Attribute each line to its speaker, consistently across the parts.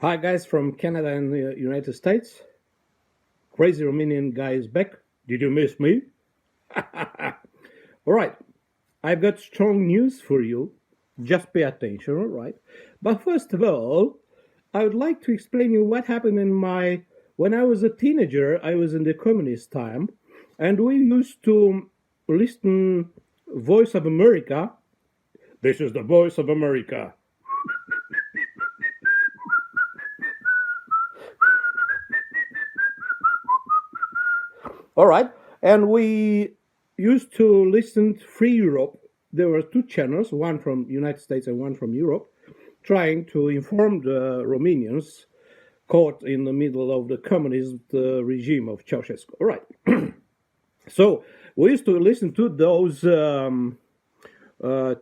Speaker 1: Hi guys from Canada and the United States. Crazy Romanian guy is back. Did you miss me? All right, I've got strong news for you. Just pay attention, all right? But first of all, I would like to explain you what happened when I was a teenager. I was in the communist time, and we used to listen Voice of America. This is the Voice of America. All right, and we used to listen to Free Europe. There were two channels, one from United States and one from Europe, trying to inform the Romanians caught in the middle of the communist regime of Ceausescu. All right, so we used to listen to those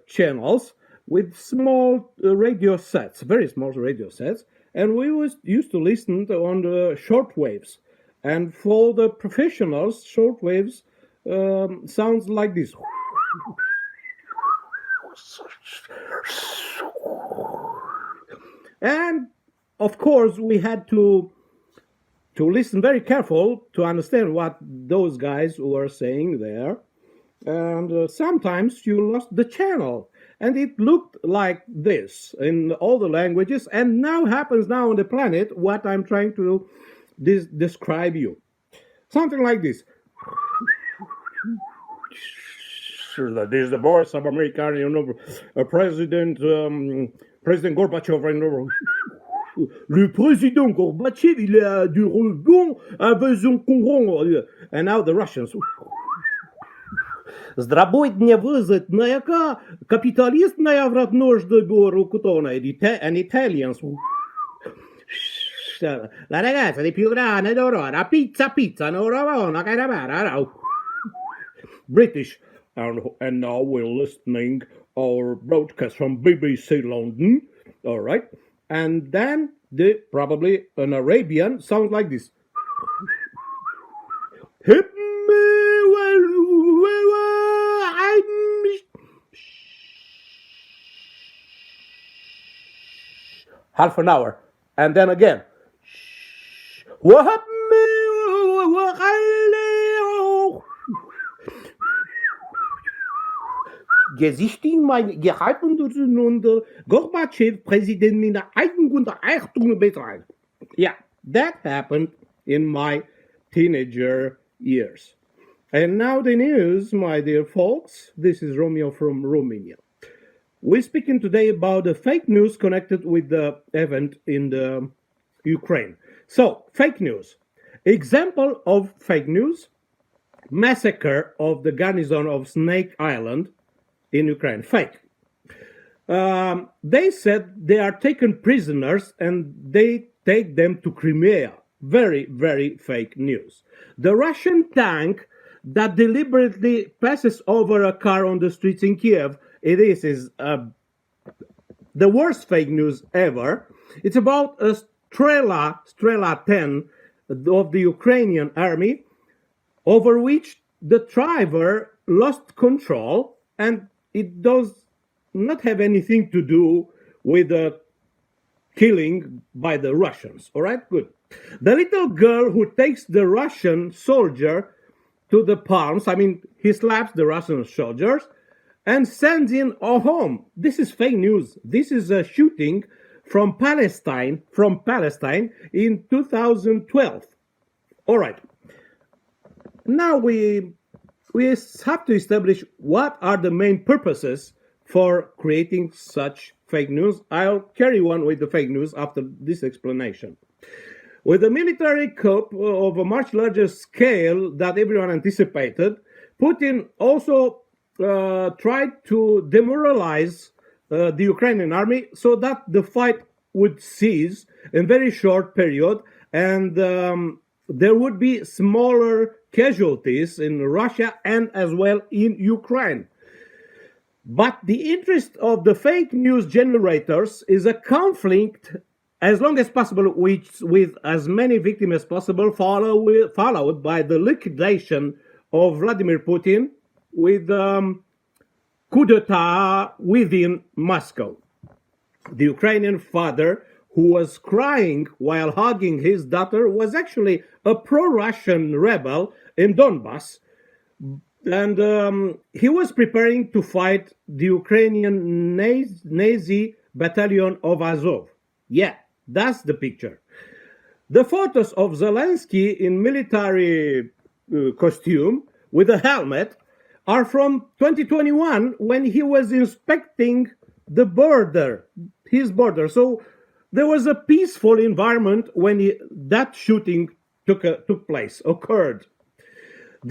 Speaker 1: channels with small radio sets, very small radio sets, and we used to listen on the short waves. And for the professionals, short waves sounds like this. And of course, we had to listen very careful to understand what those guys were saying there. And sometimes you lost the channel. And it looked like this in all the languages. And now happens now on the planet what I'm trying to describe you. Something like this. This is the voice of America, President Gorbachev. Le président Gorbachev, il a du rebond avec son courant. And now the Russians. Здравствуйте, вызет на яка капиталист на яврат ножды бору кутона, and Italians. La ragazza di più grande d'Aurora, pizza, no, British, and now we're listening our broadcast from BBC London, all right, and then probably an Arabian sounds like this. Hip half an hour, and then again. Gesichting mein gehalten und Gorbachev Präsident mina eigengunde Achtung betreiben. Yeah, that happened in my teenager years. And now the news, my dear folks. This is Romeo from Romania. We're speaking today about the fake news connected with the event in the Ukraine. So, fake news. Example of fake news: massacre of the garrison of Snake Island in Ukraine. Fake. They said they are taken prisoners and they take them to Crimea. Very, very fake news. The Russian tank that deliberately passes over a car on the streets in Kiev, it is the worst fake news ever. It's about a Strela 10 of the Ukrainian army, over which the driver lost control, and it does not have anything to do with the killing by the Russians. All right, good. The little girl who takes the Russian soldier to the palms, he slaps the Russian soldiers and sends in home. This is fake news. This is a shooting from Palestine in 2012. All right. Now we have to establish what are the main purposes for creating such fake news. I'll carry on with the fake news after this explanation. With a military coup of a much larger scale that everyone anticipated, Putin also tried to demoralize the Ukrainian army so that the fight would cease in a very short period, and there would be smaller casualties in Russia and as well in Ukraine. But the interest of the fake news generators is a conflict as long as possible with as many victims as possible, followed by the liquidation of Vladimir Putin with coup d'etat within Moscow. The Ukrainian father, who was crying while hugging his daughter, was actually a pro-Russian rebel in Donbass. And he was preparing to fight the Ukrainian Nazi battalion of Azov. Yeah, that's the picture. The photos of Zelensky in military costume with a helmet are from 2021 when he was inspecting the border, his border. So there was a peaceful environment when that shooting took place, occurred.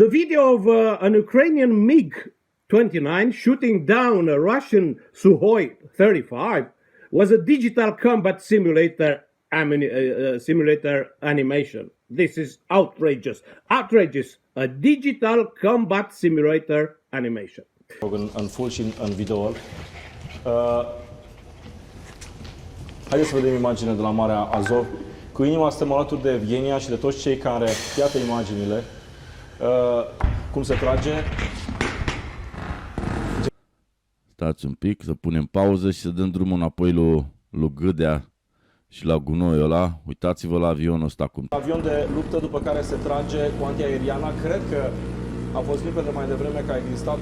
Speaker 1: The video of an Ukrainian MiG-29 shooting down a Russian Sukhoi 35 was a digital combat simulator animation. This is outrageous. Outrageous. A digital combat simulator animation.
Speaker 2: În full și în video. Haideți să vedem imaginea de la Marea Azov. Cu inima suntem alături de Evgenia și de toți cei care, iată imaginile, cum se trage.
Speaker 3: Stați un pic, să punem pauză și să dăm drumul înapoi lui Gâdea și la gunoiul ăla. Uitați-vă la avionul ăsta cum.
Speaker 2: Avion de luptă după care se trage cu antiaeriana. Cred că a fost limpede mai devreme că a existat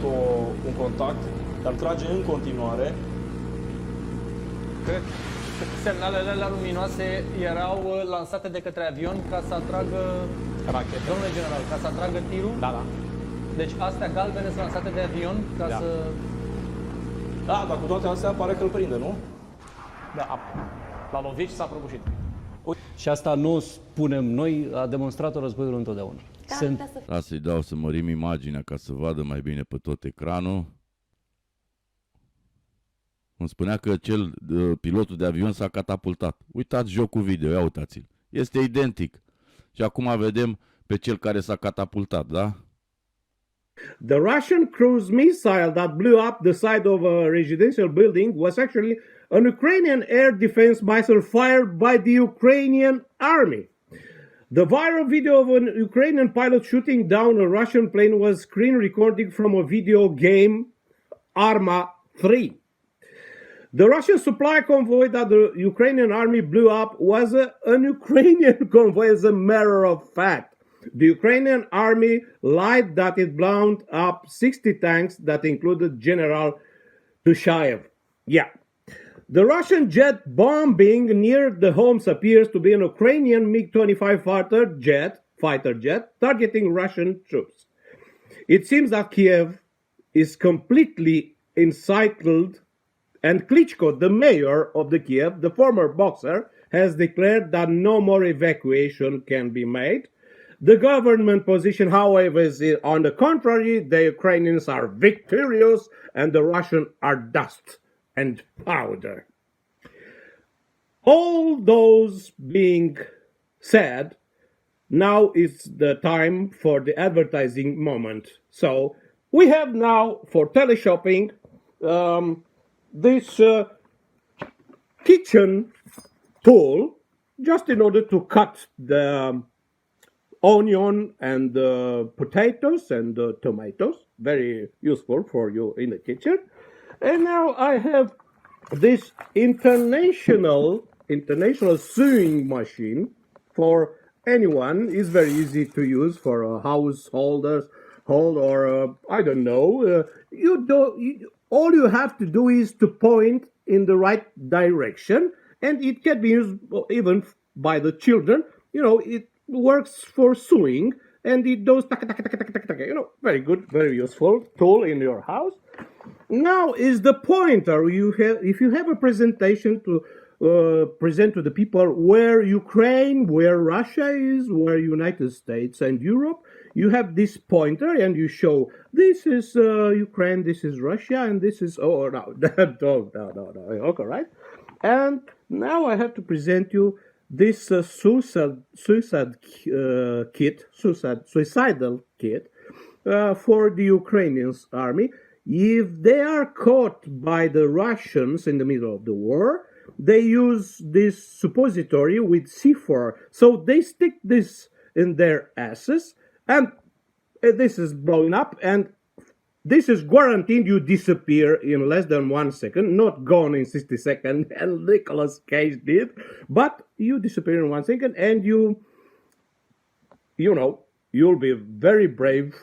Speaker 2: un contact, dar trage în continuare.
Speaker 4: Cred că semnalele luminoase erau lansate de către avion ca să atragă rachete. Domnule general, ca să atragă tirul? Da, da. Deci astea galbene sunt lansate de avion ca să...
Speaker 2: Da, dar cu toate astea pare că îl prinde, nu?
Speaker 4: Da, l-a lovit și s-a prăbușit.
Speaker 5: Și asta nu o spunem noi, a demonstrat-o războiul întotdeauna.
Speaker 3: Da, să-i dau să mărim imaginea ca să vadă mai bine pe tot ecranul. Îmi spunea că pilotul de avion s-a catapultat. Uitați jocul video, ia uitați-l. Este identic. Și acum vedem pe cel care s-a catapultat, da?
Speaker 1: The Russian cruise missile that blew up the side of a residential building was actually an Ukrainian air defense missile fired by the Ukrainian army. The viral video of an Ukrainian pilot shooting down a Russian plane was screen recording from a video game, Arma 3. The Russian supply convoy that the Ukrainian army blew up was an Ukrainian convoy, as a matter of fact. The Ukrainian army lied that it blown up 60 tanks that included General Tushayev. Yeah. The Russian jet bombing near the homes appears to be an Ukrainian MiG-25 fighter jet targeting Russian troops. It seems that Kiev is completely encircled, and Klitschko, the mayor of the Kiev, the former boxer, has declared that no more evacuation can be made. The government position, however, is on the contrary. The Ukrainians are victorious and the Russians are dust and powder. All those being said, now is the time for the advertising moment. So we have now for teleshopping this kitchen tool, just in order to cut the onion and potatoes and tomatoes, very useful for you in the kitchen. And now I have this international sewing machine for anyone. It's very easy to use for householders, or I don't know. All you have to do is to point in the right direction, and it can be used even by the children. You know, it works for sewing, and it does very good, very useful tool in your house. Now is the pointer. If you have a presentation to present to the people where Ukraine, where Russia is, where United States and Europe, you have this pointer and you show this is Ukraine, this is Russia, and this is no, okay, right? And now I have to present you this suicidal kit for the Ukrainian army. If they are caught by the Russians in the middle of the war, they use this suppository with C4. So they stick this in their asses, and this is blowing up, and This is guaranteed you disappear in less than 1 second, not gone in 60 seconds, and Nicolas Cage did, but you disappear in 1 second, and you know, you'll be a very brave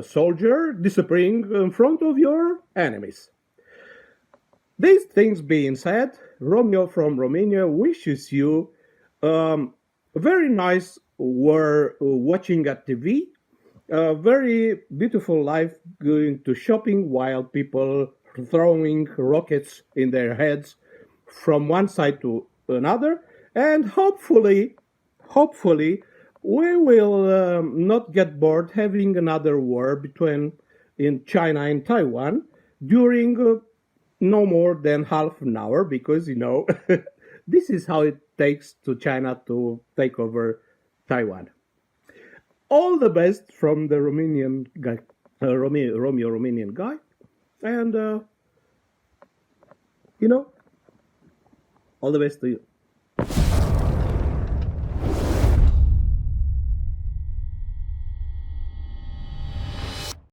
Speaker 1: soldier disappearing in front of your enemies. These things being said, Romeo from Romania wishes you very nice watching at TV, a very beautiful life, going to shopping while people throwing rockets in their heads from one side to another, and hopefully we will not get bored having another war in China and Taiwan during no more than half an hour, because you know this is how it takes to China to take over Taiwan. All the best from the Romanian guy, Romeo Romanian guy, and you know, all the best to you.